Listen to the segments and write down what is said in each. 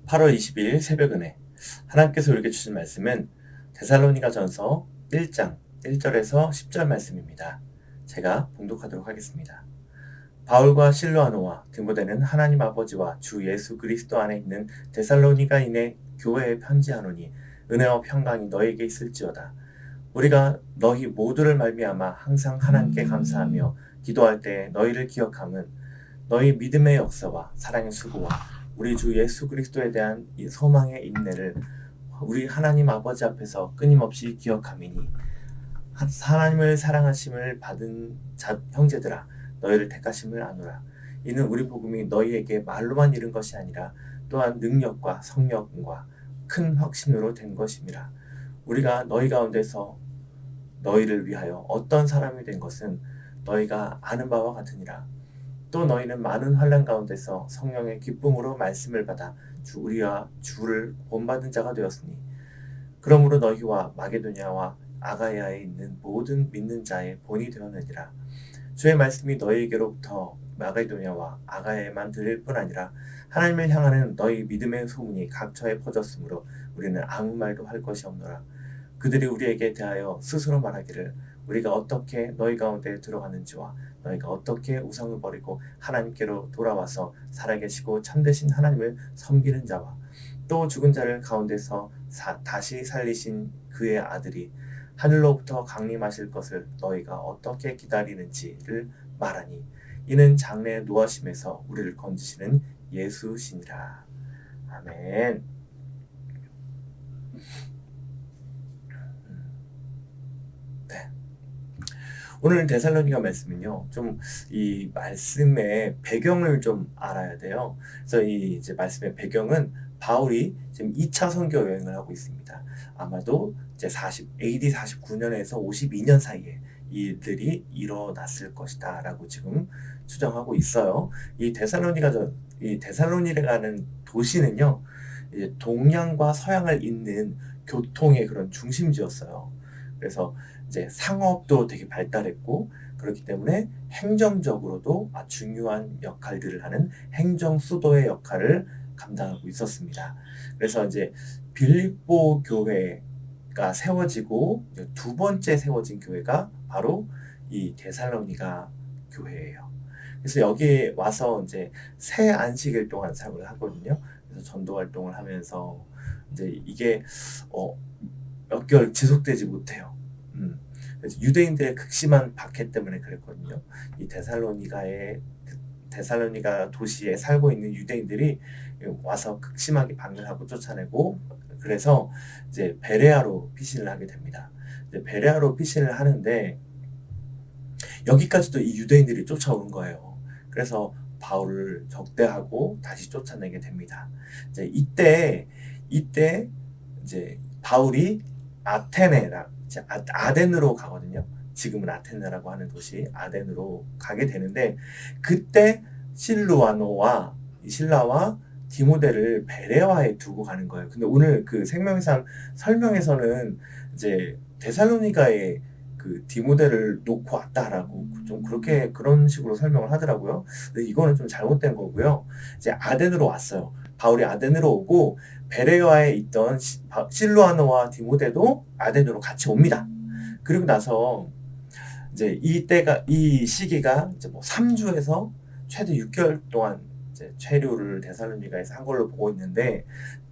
8월 20일 새벽은혜 하나님께서 우리에게 주신 말씀은 데살로니가전서 1장 1절에서 10절 말씀입니다. 제가 봉독하도록 하겠습니다. 바울과 실로아노와 디모데는 하나님 아버지와 주 예수 그리스도 안에 있는 데살로니가인의 교회에 편지하노니 은혜와 평강이 너에게 있을지어다. 우리가 너희 모두를 말미암아 항상 하나님께 감사하며 기도할 때 너희를 기억함은 너희 믿음의 역사와 사랑의 수고와 우리 주 예수 그리스도에 대한 이 소망의 인내를 우리 하나님 아버지 앞에서 끊임없이 기억함이니 하나님을 사랑하심을 받은 형제들아 너희를 택하심을 아노라. 이는 우리 복음이 너희에게 말로만 이른 것이 아니라 또한 능력과 성령과 큰 확신으로 된 것임이라. 우리가 너희 가운데서 너희를 위하여 어떤 사람이 된 것은 너희가 아는 바와 같으니라. 또 너희는 많은 환난 가운데서 성령의 기쁨으로 말씀을 받아 우리와 주를 본받은 자가 되었으니 그러므로 너희와 마게도냐와 아가야에 있는 모든 믿는 자의 본이 되었느니라. 주의 말씀이 너희에게로부터 마게도냐와 아가야에만 들릴 뿐 아니라 하나님을 향하는 너희 믿음의 소문이 각처에 퍼졌으므로 우리는 아무 말도 할 것이 없노라. 그들이 우리에게 대하여 스스로 말하기를 우리가 어떻게 너희 가운데 들어가는지와 너희가 어떻게 우상을 버리고 하나님께로 돌아와서 살아계시고 참되신 하나님을 섬기는 자와 또 죽은 자를 가운데서 다시 살리신 그의 아들이 하늘로부터 강림하실 것을 너희가 어떻게 기다리는지를 말하니 이는 장래의 노하심에서 우리를 건지시는 예수시니라. 아멘. 네. 오늘 데살로니가 말씀은요, 좀 이 말씀의 배경을 좀 알아야 돼요. 그래서 이 이제 말씀의 배경은 바울이 지금 2차 선교 여행을 하고 있습니다. 아마도 이제 AD 49년에서 52년 사이에 이 일들이 일어났을 것이다라고 지금 추정하고 있어요. 이 데살로니가라는 도시는요, 이제 동양과 서양을 잇는 교통의 그런 중심지였어요. 그래서 이제 상업도 되게 발달했고 그렇기 때문에 행정적으로도 중요한 역할들을 하는 행정 수도의 역할을 감당하고 있었습니다. 그래서 이제 빌립보 교회가 세워지고 두 번째 세워진 교회가 바로 이 데살로니가 교회예요. 그래서 여기에 와서 이제 새 안식일 동안 사역을 하거든요. 그래서 전도 활동을 하면서 이제 이게 몇 개월 지속되지 못해요. 그래서 유대인들의 극심한 박해 때문에 그랬거든요. 이 데살로니가 도시에 살고 있는 유대인들이 와서 극심하게 방해하고 쫓아내고 그래서 이제 베레아로 피신을 하게 됩니다. 이제 베레아로 피신을 하는데 여기까지도 이 유대인들이 쫓아오는 거예요. 그래서 바울을 적대하고 다시 쫓아내게 됩니다. 이제 이때 이제 바울이 아덴으로 가거든요. 지금은 아테네라고 하는 도시 아덴으로 가게 되는데 그때 실라와 디모데를 베레아에 두고 가는 거예요. 근데 오늘 그 생명상 설명에서는 이제 데살로니가에 그 디모데를 놓고 왔다라고 좀 그런 식으로 설명을 하더라고요. 근데 이거는 좀 잘못된 거고요. 이제 아덴으로 왔어요. 바울이 아덴으로 오고 베레아에 있던 실로아노와 디모데도 아덴으로 같이 옵니다. 그리고 나서 이제 이 시기가 이제 뭐 3주에서 최대 6개월 동안 이제 체류를 데살로니가에서 한 걸로 보고 있는데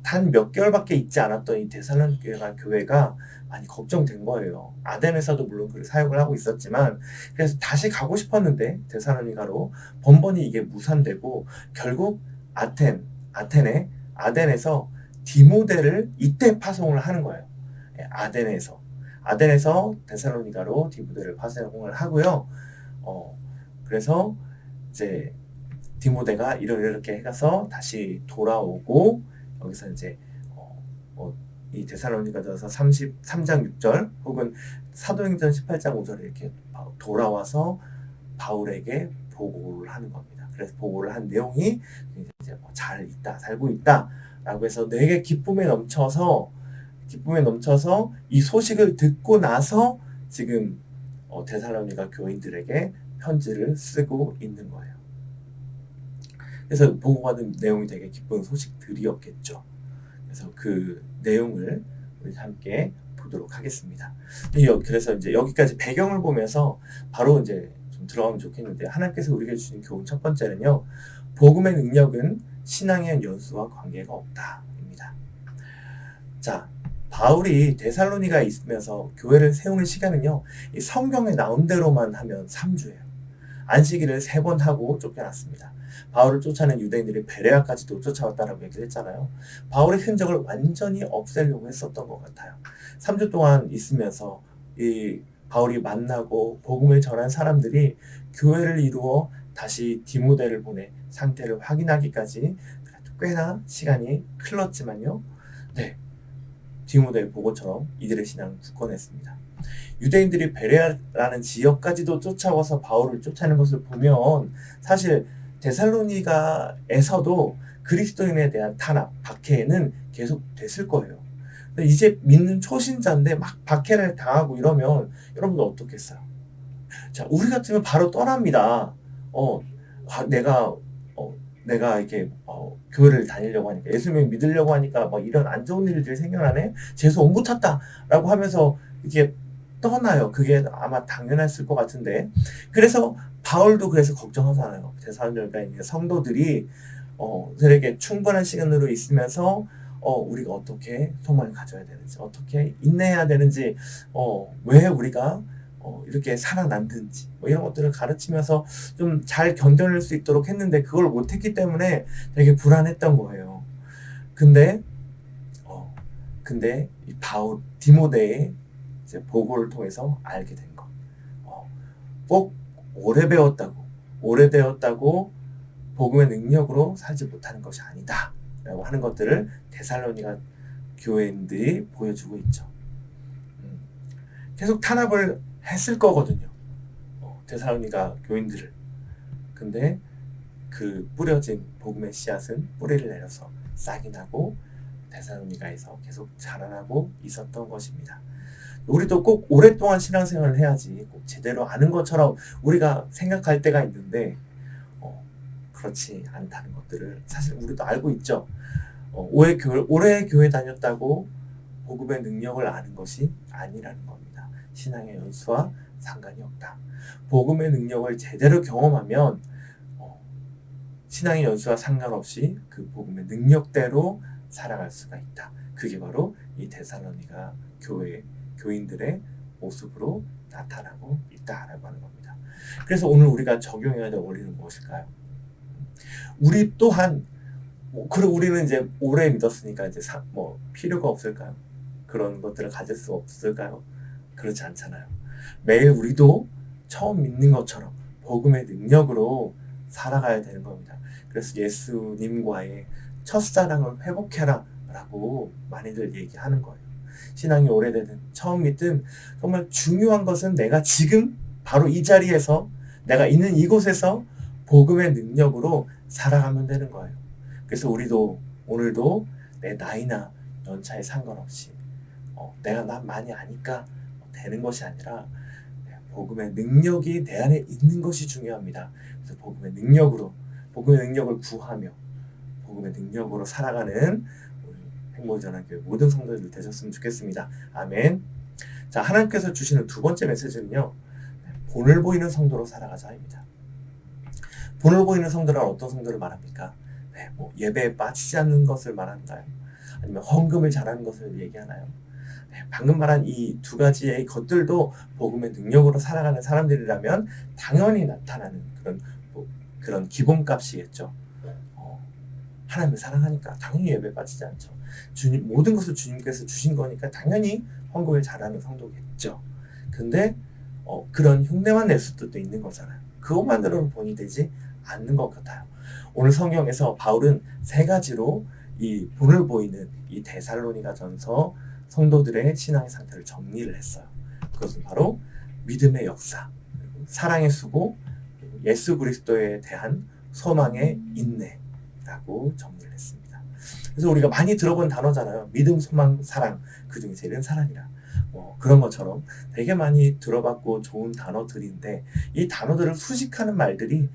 단 몇 개월밖에 있지 않았던 이 데살로니가 교회가 많이 걱정된 거예요. 아덴에서도 물론 그 사역을 하고 있었지만 그래서 다시 가고 싶었는데 데살로니가로 번번이 이게 무산되고 결국 아덴에서 디모데를 이때 파송을 하는 거예요. 아덴에서 데살로니가로 디모데를 파송을 하고요. 그래서 이제 디모데가 이렇게 해가서 다시 돌아오고 여기서 이제 이 데살로니가전서 33장 6절 혹은 사도행전 18장 5절에 이렇게 돌아와서 바울에게 보고를 하는 겁니다. 그래서 보고를 한 내용이 이제 잘 있다, 살고 있다라고 해서 내게 기쁨에 넘쳐서 이 소식을 듣고 나서 지금 데살로니가 교인들에게 편지를 쓰고 있는 거예요. 그래서 보고받은 내용이 되게 기쁜 소식들이었겠죠. 그래서 그 내용을 우리 함께 보도록 하겠습니다. 그래서 이제 여기까지 배경을 보면서 바로 이제 좀 들어가면 좋겠는데, 하나님께서 우리에게 주신 교훈 첫 번째는요, 복음의 능력은 신앙의 연수와 관계가 없다입니다. 자, 바울이 데살로니가에 있으면서 교회를 세우는 시간은요, 이 성경에 나온 대로만 하면 3주예요. 안식일을 3번 하고 쫓겨났습니다. 바울을 쫓아낸 유대인들이 베레아까지도 쫓아왔다라고 얘기를 했잖아요. 바울의 흔적을 완전히 없애려고 했었던 것 같아요. 3주 동안 있으면서 이 바울이 만나고 복음을 전한 사람들이 교회를 이루어 다시 디모데를 보내 상태를 확인하기까지 꽤나 시간이 흘렀지만요. 네, 디모데의 보고처럼 이들의 신앙은 굳건했습니다. 유대인들이 베레아라는 지역까지도 쫓아와서 바울을 쫓아내는 것을 보면 사실 데살로니가에서도 그리스도인에 대한 탄압, 박해는 계속 됐을 거예요. 이제 믿는 초신자인데 막 박해를 당하고 이러면 여러분들 어떻겠어요? 자, 우리 같으면 바로 떠납니다. 내가 이렇게 교회를 다니려고 하니까, 예수님 믿으려고 하니까 막 이런 안 좋은 일들이 생겨나네, 재수 온 것 탔다라고 하면서 이게 떠나요. 그게 아마 당연했을 것 같은데, 그래서 바울도 그래서 걱정하잖아요. 데살로니가에 있는 성도들이 들에게 충분한 시간으로 있으면서 우리가 어떻게 소망을 가져야 되는지, 어떻게 인내해야 되는지, 왜 우리가 이렇게 살아남든지, 뭐 이런 것들을 가르치면서 좀 잘 견뎌낼 수 있도록 했는데, 그걸 못했기 때문에 되게 불안했던 거예요. 근데 이 디모데의 이제 보고를 통해서 알게 된 것, 꼭 오래 배웠다고 복음의 능력으로 살지 못하는 것이 아니다 라고 하는 것들을 데살로니가 교회인들이 보여주고 있죠. 계속 탄압을 했을 거거든요, 데살로니가 교인들을. 근데 그 뿌려진 복음의 씨앗은 뿌리를 내려서 싹이 나고 데살로니가에서 계속 자라나고 있었던 것입니다. 우리도 꼭 오랫동안 신앙생활을 해야지 꼭 제대로 아는 것처럼 우리가 생각할 때가 있는데, 그렇지 않다는 것들을 사실 우리도 알고 있죠. 오래 교회 다녔다고 복음의 능력을 아는 것이 아니라는 겁니다. 신앙의 연수와 상관이 없다. 복음의 능력을 제대로 경험하면 신앙의 연수와 상관없이 그 복음의 능력대로 살아갈 수가 있다. 그게 바로 이 데살로니가 교인들의 모습으로 나타나고 있다라고 하는 겁니다. 그래서 오늘 우리가 적용해야 될 원리는 무엇일까요? 우리 또한 그리고 우리는 이제 오래 믿었으니까 이제 필요가 없을까요? 그런 것들을 가질 수 없을까요? 그렇지 않잖아요. 매일 우리도 처음 믿는 것처럼 복음의 능력으로 살아가야 되는 겁니다. 그래서 예수님과의 첫사랑을 회복해라 라고 많이들 얘기하는 거예요. 신앙이 오래되든 처음 믿든 정말 중요한 것은 내가 지금 바로 이 자리에서, 내가 있는 이곳에서 복음의 능력으로 살아가면 되는 거예요. 그래서 우리도 오늘도 내 나이나 연차에 상관없이 내가 난 많이 아니까 되는 것이 아니라 복음의 능력이 내 안에 있는 것이 중요합니다. 그래서 복음의 능력을 구하며 복음의 능력으로 살아가는 행복전환교회 모든 성도들 되셨으면 좋겠습니다. 아멘. 자, 하나님께서 주시는 두 번째 메시지는요, 본을 보이는 성도로 살아가자입니다. 본을 보이는 성도란 어떤 성도를 말합니까? 예배에 빠지지 않는 것을 말하나요? 아니면 헌금을 잘하는 것을 얘기하나요? 방금 말한 이 두 가지의 것들도 복음의 능력으로 살아가는 사람들이라면 당연히 나타나는 그런 기본값이겠죠. 하나님을 사랑하니까 당연히 예배에 빠지지 않죠. 모든 것을 주님께서 주신 거니까 당연히 헌금을 잘하는 성도겠죠. 근데 그런 흉내만 낼 수도 있는 거잖아요. 그것만으로는 본이 되지 않는 것 같아요. 오늘 성경에서 바울은 3가지로 이 본을 보이는 이 데살로니가전서 성도들의 신앙의 상태를 정리를 했어요. 그것은 바로 믿음의 역사, 그리고 사랑의 수고, 그리고 예수 그리스도에 대한 소망의 인내라고 정리를 했습니다. 그래서 우리가 많이 들어본 단어잖아요. 믿음, 소망, 사랑, 그중에 제일은 사랑이라. 그런 것처럼 되게 많이 들어봤고 좋은 단어들인데, 이 단어들을 수식하는 말들이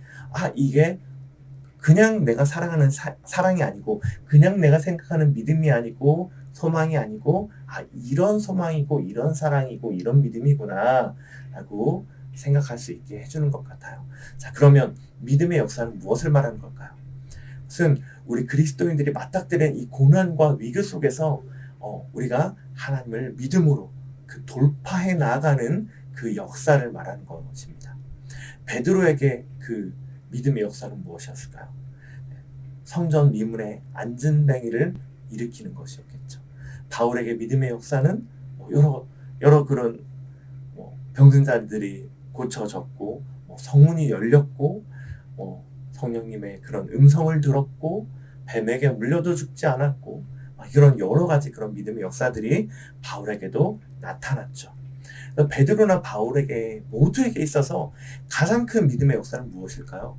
이게 그냥 내가 사랑하는 사랑이 아니고, 그냥 내가 생각하는 믿음이 아니고, 소망이 아니고, 이런 소망이고, 이런 사랑이고, 이런 믿음이구나 라고 생각할 수 있게 해주는 것 같아요. 자, 그러면 믿음의 역사는 무엇을 말하는 걸까요? 무슨 우리 그리스도인들이 맞닥뜨린 이 고난과 위기 속에서 우리가 하나님을 믿음으로 그 돌파해 나아가는 그 역사를 말하는 것입니다. 베드로에게 그 믿음의 역사는 무엇이었을까요? 성전 미문에 앉은뱅이를 일으키는 것이었겠죠. 바울에게 믿음의 역사는 여러 그런 병든 자들이 고쳐졌고, 성문이 열렸고, 성령님의 그런 음성을 들었고, 뱀에게 물려도 죽지 않았고, 이런 여러 가지 그런 믿음의 역사들이 바울에게도 나타났죠. 베드로나 바울에게 모두에게 있어서 가장 큰 믿음의 역사는 무엇일까요?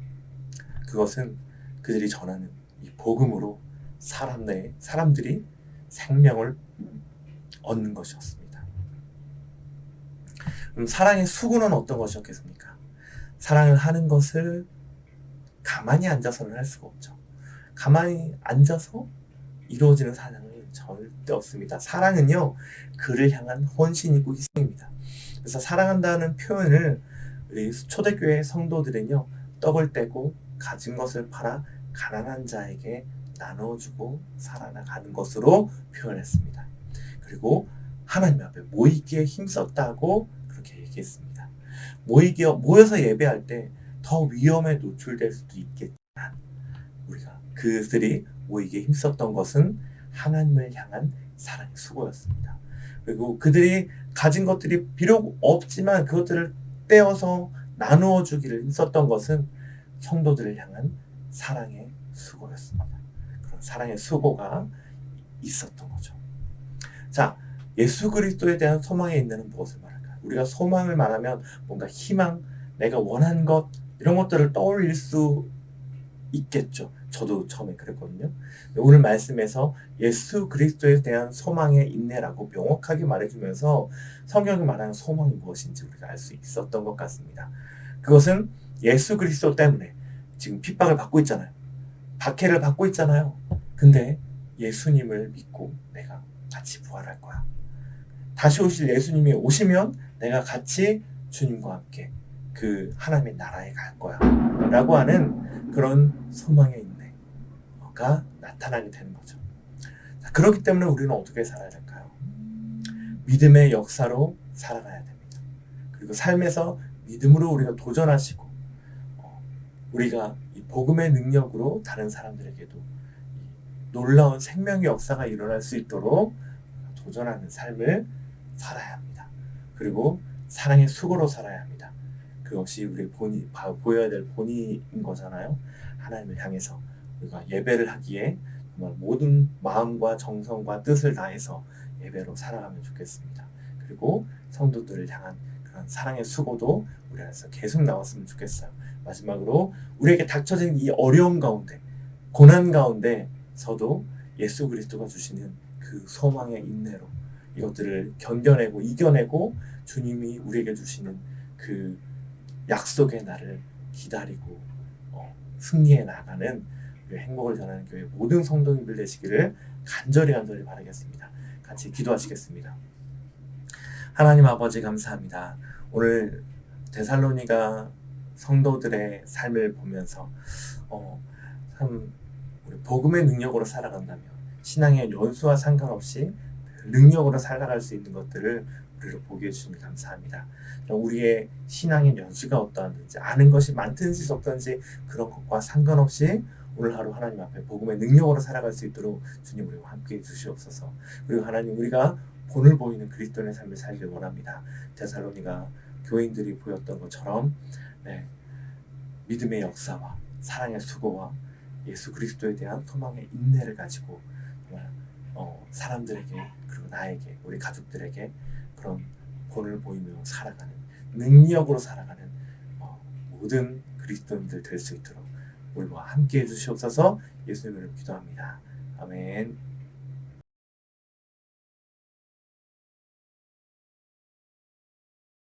그것은 그들이 전하는 이 복음으로 사람들이 생명을 얻는 것이었습니다. 그럼 사랑의 수고는 어떤 것이었겠습니까? 사랑을 하는 것을 가만히 앉아서는 할 수가 없죠. 가만히 앉아서 이루어지는 사랑은 절대 없습니다. 사랑은요, 그를 향한 헌신이고 희생입니다. 그래서 사랑한다는 표현을 우리 초대교회 성도들은요, 떡을 떼고 가진 것을 팔아 가난한 자에게 나눠주고 살아나가는 것으로 표현했습니다. 그리고 하나님 앞에 모이기에 힘썼다고 그렇게 얘기했습니다. 모여서 예배할 때 더 위험에 노출될 수도 있겠지만, 우리가 그들이 모이기에 힘썼던 것은 하나님을 향한 사랑의 수고였습니다. 그리고 그들이 가진 것들이 비록 없지만 그것들을 떼어서 나누어 주기를 힘썼던 것은 성도들을 향한 사랑의 수고였습니다. 그런 사랑의 수고가 있었던 거죠. 자, 예수 그리스도에 대한 소망의 인내는 무엇을 말할까요? 우리가 소망을 말하면 뭔가 희망, 내가 원하는 것, 이런 것들을 떠올릴 수 있겠죠. 저도 처음에 그랬거든요. 오늘 말씀에서 예수 그리스도에 대한 소망의 인내라고 명확하게 말해주면서 성경이 말하는 소망이 무엇인지 우리가 알 수 있었던 것 같습니다. 그것은 예수 그리스도 때문에 지금 핍박을 받고 있잖아요. 박해를 받고 있잖아요. 근데 예수님을 믿고 내가 같이 부활할 거야. 다시 오실 예수님이 오시면 내가 같이 주님과 함께 그 하나님의 나라에 갈 거야 라고 하는 그런 소망의 인내가 나타나게 되는 거죠. 자, 그렇기 때문에 우리는 어떻게 살아야 될까요? 믿음의 역사로 살아가야 됩니다. 그리고 삶에서 믿음으로 우리가 도전하시고, 우리가 이 복음의 능력으로 다른 사람들에게도 놀라운 생명의 역사가 일어날 수 있도록 도전하는 삶을 살아야 합니다. 그리고 사랑의 수고로 살아야 합니다. 그것이 우리 보여야 될 본의인 거잖아요. 하나님을 향해서 우리가 예배를 하기에 정말 모든 마음과 정성과 뜻을 다해서 예배로 살아가면 좋겠습니다. 그리고 성도들을 향한 그런 사랑의 수고도 우리 안에서 계속 나왔으면 좋겠어요. 마지막으로 우리에게 닥쳐진 이 어려움 가운데, 고난 가운데서도 예수 그리스도가 주시는 그 소망의 인내로 이것들을 견뎌내고 이겨내고 주님이 우리에게 주시는 그 약속의 날을 기다리고 승리해 나가는 행복을 전하는 교회 모든 성도님들 되시기를 간절히 바라겠습니다. 같이 기도하시겠습니다. 하나님 아버지 감사합니다. 오늘 데살로니가 성도들의 삶을 보면서 참 우리 복음의 능력으로 살아간다면 신앙의 연수와 상관없이 능력으로 살아갈 수 있는 것들을 우리를 보게 해주시니 감사합니다. 우리의 신앙의 연수가 어떠한지, 아는 것이 많든지 적든지 그런 것과 상관없이 오늘 하루 하나님 앞에 복음의 능력으로 살아갈 수 있도록 주님 우리와 함께해 주시옵소서. 그리고 하나님, 우리가 본을 보이는 그리스도인의 삶을 살길 원합니다. 데살로니가 교인들이 보였던 것처럼 믿음의 역사와 사랑의 수고와 예수 그리스도에 대한 소망의 인내를 가지고 정말 사람들에게, 그리고 나에게, 우리 가족들에게 그런 본을 보이며 살아가는, 능력으로 살아가는 모든 그리스도인들 될 수 있도록 우리와 함께 해주시옵소서. 예수님을 기도합니다. 아멘.